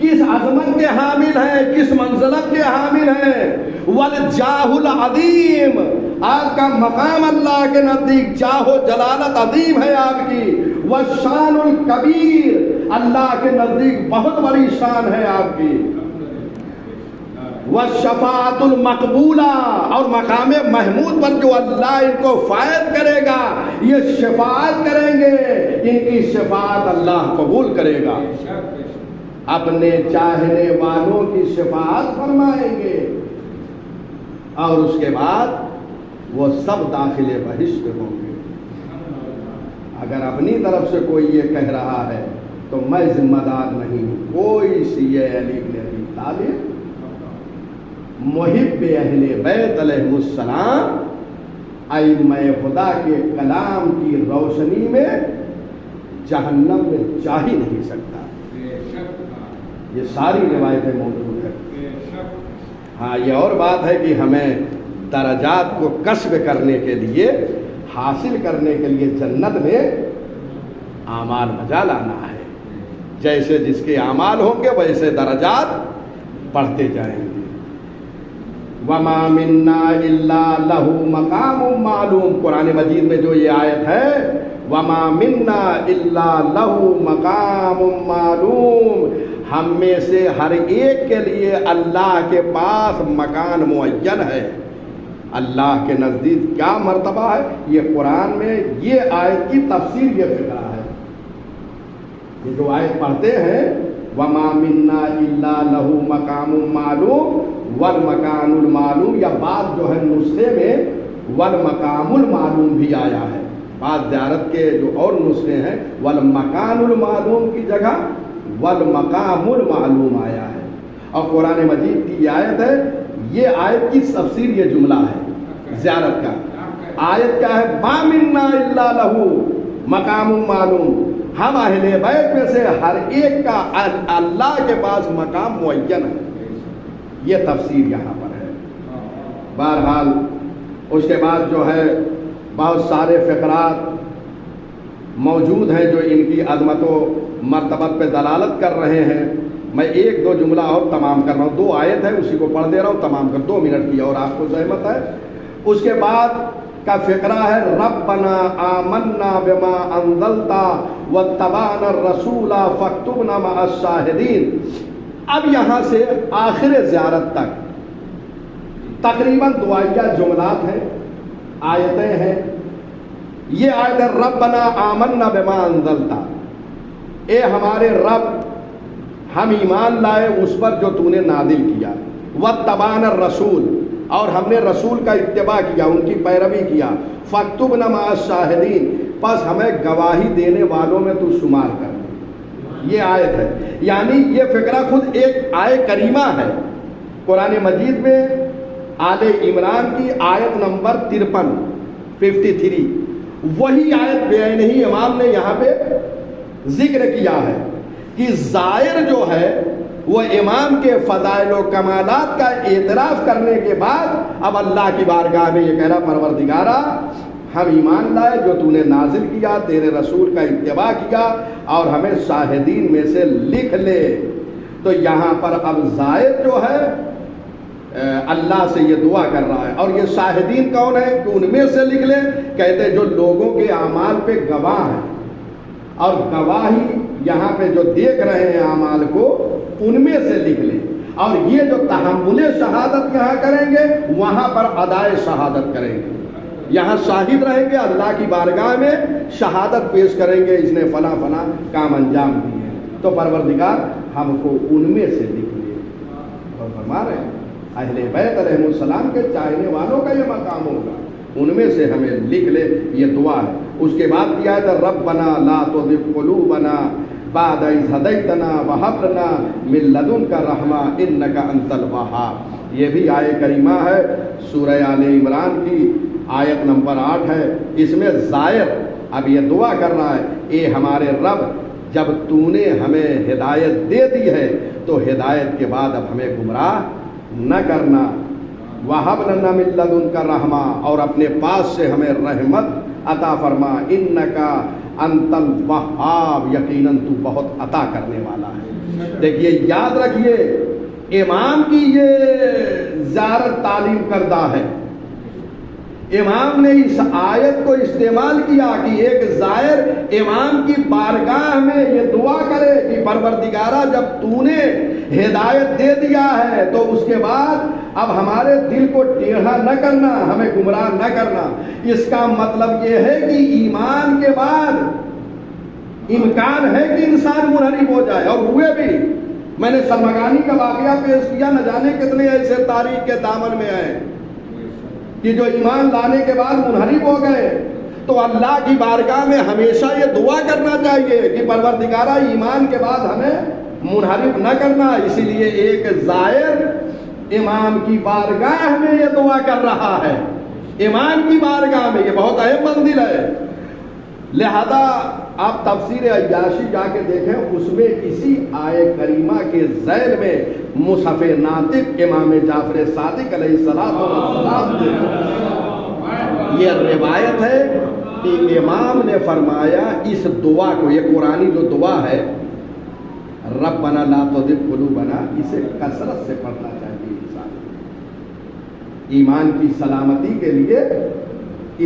کس عظمت کے حامل ہیں، کس منزلت کے حامل ہیں۔ والجاہ العظیم، آپ کا مقام اللہ کے نزدیک جاہ و جلالت عظیم ہے آپ کی۔ والشان الکبیر، اللہ کے نزدیک بہت بڑی شان ہے آپ کی۔ والشفاعت المقبولہ، اور مقام محمود پر جو اللہ ان کو فائز کرے گا، یہ شفاعت کریں گے، ان کی شفاعت اللہ قبول کرے گا، اپنے چاہنے والوں کی شفاعت فرمائیں گے، اور اس کے بعد وہ سب داخل بہشت ہوں گے۔ اگر اپنی طرف سے کوئی یہ کہہ رہا ہے تو میں ذمہ دار نہیں ہوں۔ کوئی شیعہ علی بن ابی طالب محب اہل بیت علیہ السلام ائمہ خدا کے کلام کی روشنی میں جہنم میں جا ہی نہیں سکتا۔ یہ ساری روایتیں موجود ہیں۔ ہاں، یہ اور بات ہے کہ ہمیں درجات کو کسب کرنے کے لیے، حاصل کرنے کے لیے جنت میں اعمال بجا لانا ہے۔ جیسے جس کے اعمال ہوں گے ویسے درجات بڑھتے جائیں گے۔ وَمَا مِنَّا إِلَّا لَهُ مَقَامٌ مَعْلُوم، قرآن مجید میں جو یہ آیت ہے وَمَا مِنَّا إِلَّا لَهُ مَقَامٌ مَعْلُوم، ہم میں سے ہر ایک کے لیے اللہ کے پاس مکان معین ہے۔ اللہ کے نزدیک کیا مرتبہ ہے، یہ قرآن میں یہ آیت کی تفسیر یہ فکرہ ہے۔ یہ جو آیت پڑھتے ہیں وَمَا مِنَّا إِلَّا لَهُ مَقَامٌ مَعْلُوم والمکان المعلوم، یا بعض جو ہے نسخے میں والمقام المعلوم بھی آیا ہے، بعض زیارت کے جو اور نسخے ہیں والمکان المعلوم کی جگہ والمقام المعلوم آیا ہے۔ اور قرآن مجید کی یہ آیت ہے، یہ آیت کی تفسیر یہ جملہ ہے زیارت کا، آیت کیا ہے؟ ما منا الا لہو مقام معلوم، ہم اہل بیت میں سے ہر ایک کا اللہ کے پاس مقام معین ہے. یہ تفسیر یہاں پر ہے. بہرحال اس کے بعد جو ہے بہت سارے فقرات موجود ہیں جو ان کی عظمت و مرتبت پہ دلالت کر رہے ہیں. میں ایک دو جملہ اور تمام کر رہا ہوں، 2 آیت ہے اسی کو پڑھ دے رہا ہوں، تمام کر 2 منٹ کی اور آپ کو زحمت ہے. اس کے بعد کا فقرہ ہے ربنا آمنا بما انزلت واتبعنا الرسول فاکتبنا مع الشاہدین. اب یہاں سے آخر زیارت تک تقریباً دعائیہ جملات ہیں، آیتیں ہیں. یہ آیت ہے ربنا آمنا بما انزلت، اے ہمارے رب ہم ایمان لائے اس پر جو تو نے نازل کیا. واتبعنا الرسول، اور ہم نے رسول کا اتباع کیا، ان کی پیروی کیا. فاکتبنا مع الشاہدین، پس ہمیں گواہی دینے والوں میں تو شمار کر. یہ آیت ہے، یعنی یہ فقرہ خود ایک آیت کریمہ ہے قرآن مجید میں. آل عمران کی آیت نمبر 53 وہی آیت بعین ہی امام نے یہاں پہ ذکر کیا ہے کہ زائر جو ہے وہ امام کے فضائل و کمالات کا اعتراف کرنے کے بعد اب اللہ کی بارگاہ میں یہ کہہ رہا پروردگارا ہم ایمان لائے جو تو نے نازل کیا، تیرے رسول کا اتباع کیا، اور ہمیں شاہدین میں سے لکھ لے. تو یہاں پر اب زائر جو ہے اللہ سے یہ دعا کر رہا ہے. اور یہ شاہدین کون ہے کہ ان میں سے لکھ لے؟ کہتے جو لوگوں کے اعمال پہ گواہ ہیں، اور گواہی یہاں پہ جو دیکھ رہے ہیں اعمال کو ان میں سے لکھ لیں. اور یہ جو تحمل شہادت یہاں کریں گے وہاں پر ادائے شہادت کریں گے. یہاں شاہد رہیں گے، اللہ کی بارگاہ میں شہادت پیش کریں گے اس نے فلاں فلاں کام انجام دیے. تو پروردگار ہم کو ان میں سے لکھ لے. اور فرما رہے ہیں اہل بیت علیہ السلام کے چاہنے والوں کا یہ مقام ہوگا، ان میں سے ہمیں لکھ لے. یہ دعا ہے. اس کے بعد کیا ہے ربنا لا تزغ قلوبنا بعد اذ ہدیتنا وہب لنا من لدنک رحمہ انک انت الوہاب. یہ بھی آیت کریمہ ہے سورہ آل عمران کی آیت نمبر 8 ہے. اس میں زائر اب یہ دعا کر رہا ہے اے ہمارے رب جب تو نے ہمیں ہدایت دے دی ہے تو ہدایت کے بعد اب ہمیں گمراہ نہ کرنا. وہب لنا من لدنک رحمہ، اور اپنے پاس سے ہمیں رحمت عطا فرما. انکا انت الوہاب، یقیناً تو بہت عطا کرنے والا ہے. دیکھیے یاد رکھیے امام کی یہ زیارت تعلیم کردہ ہے. امام نے اس آیت کو استعمال کیا کہ ایک زائر امام کی بارگاہ میں یہ دعا کرے کہ پروردگارہ جب تو نے ہدایت دے دیا ہے تو اس کے بعد اب ہمارے دل کو ٹیڑھا نہ کرنا، ہمیں گمراہ نہ کرنا. اس کا مطلب یہ ہے کہ ایمان کے بعد امکان ہے کہ انسان منحرف ہو جائے، اور ہوئے بھی. میں نے سرمگانی کا واقعہ پیش کیا، نہ جانے کتنے ایسے تاریخ کے دامن میں آئے کہ جو ایمان لانے کے بعد منحرف ہو گئے. تو اللہ کی بارگاہ میں ہمیشہ یہ دعا کرنا چاہیے کہ پروردگارہ ایمان کے بعد ہمیں منحرف نہ کرنا. اسی لیے ایک زائر امام کی بارگاہ میں یہ دعا کر رہا ہے. امام کی بارگاہ میں یہ بہت اہم منزل ہے. لہذا آپ تفسیر عیاشی جا کے دیکھیں، اس میں اسی آیت کریمہ کے ذیل میں مصحف ناطق امام جعفر صادق علیہ السلام یہ روایت ہے کہ امام نے فرمایا اس دعا کو، یہ قرآنی جو دعا ہے ربنا لا تزغ قلوبنا، اسے کثرت سے پڑھنا چاہیے انسان. ایمان کی سلامتی کے لیے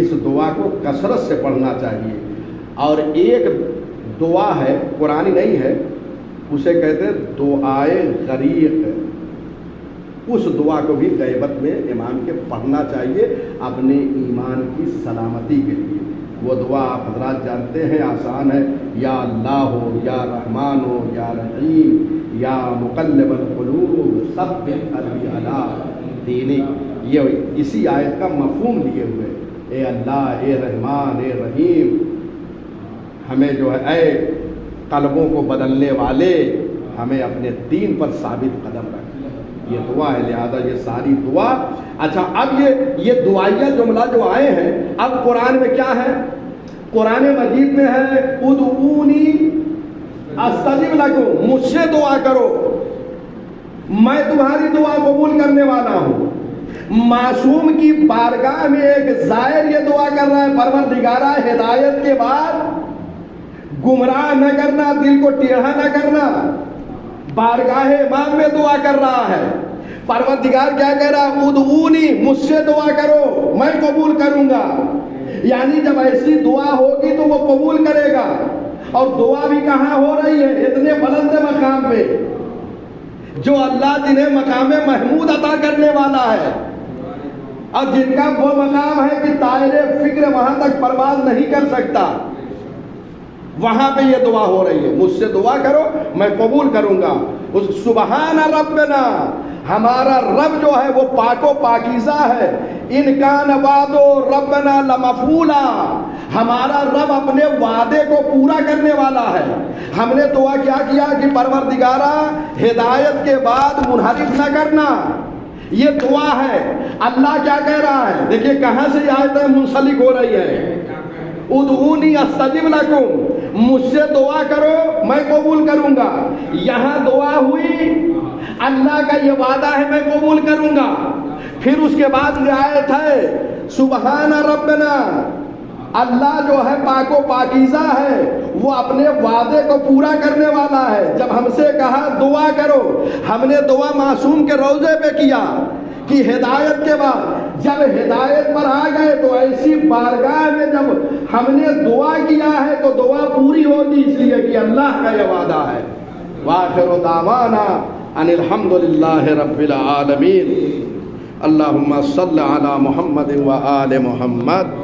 اس دعا کو کثرت سے پڑھنا چاہیے. اور ایک دعا ہے قرآنی نہیں ہے، اسے کہتے ہیں دعائے غریق. اس دعا کو بھی غیبت میں امام کے پڑھنا چاہیے اپنے ایمان کی سلامتی کے لیے. وہ دعا آپ حضرات جانتے ہیں، آسان ہے. یا اللہ ہو، یا رحمان ہو، یا رحیم، یا مقلب القلوب ثبت قلبی علی دینک. یہ اسی آیت کا مفہوم لیے ہوئے. اے اللہ، اے رحمان، اے رحیم، ہمیں جو ہے اے قلبوں کو بدلنے والے، ہمیں اپنے دین پر ثابت قدم رکھ. یہ دعا ہے، لہذا یہ ساری دعا. اچھا اب یہ دعائیہ جملہ جو آئے ہیں اب قرآن میں کیا ہے؟ قرآن مجید میں ہے ادعونی استجب لکم، مجھ سے دعا کرو میں تمہاری دعا قبول کرنے والا ہوں. معصوم کی بارگاہ میں ایک زائر یہ دعا کر رہا ہے پروردگارہ ہدایت کے بعد گمراہ نہ کرنا، دل کو ٹیڑھا نہ کرنا. بارگاہ امام میں دعا کر رہا ہے. پروردگار کیا کہہ رہا ہے؟ ادعونی، مجھ سے دعا کرو میں قبول کروں گا. یعنی جب ایسی دعا ہوگی تو وہ قبول کرے گا. اور دعا بھی کہاں ہو رہی ہے؟ اتنے بلند مقام پہ جو اللہ جنہیں مقام محمود عطا کرنے والا ہے، اور جن کا وہ مقام ہے کہ طائر فکر وہاں تک پرواز نہیں کر سکتا، وہاں پہ یہ دعا ہو رہی ہے مجھ سے دعا کرو میں قبول کروں گا. سبحان ربنا، ہمارا رب جو ہے وہ پاک و پاکیزہ ہے. ان کان وعد ربنا لمفعولا، ہمارا رب اپنے وعدے کو پورا کرنے والا ہے. ہم نے دعا کیا کیا کہ پروردگارہ ہدایت کے بعد منحرف نہ کرنا، یہ دعا ہے. اللہ کیا کہہ رہا ہے؟ دیکھیے کہاں سے یہ آیتیں منسلک ہو رہی ہے. ادعونی استجب لکم، مجھ سے دعا کرو میں قبول کروں گا. یہاں دعا ہوئی، اللہ کا یہ وعدہ ہے میں قبول کروں گا. پھر اس کے بعد آیت ہے سبحان ربنا، اللہ جو ہے پاک و پاکیزہ ہے، وہ اپنے وعدے کو پورا کرنے والا ہے. جب ہم سے کہا دعا کرو، ہم نے دعا معصوم کے روضے پہ کیا کہ ہدایت کے بعد جب ہدایت پر آ گئے تو ایسی بارگاہ میں جب ہم نے دعا کیا ہے تو دعا پوری ہوگی، اس لیے کہ اللہ کا یہ وعدہ ہے. وآخر دعوانا ان الحمدللہ رب العالمین. اللہم صل علی محمد و آل محمد.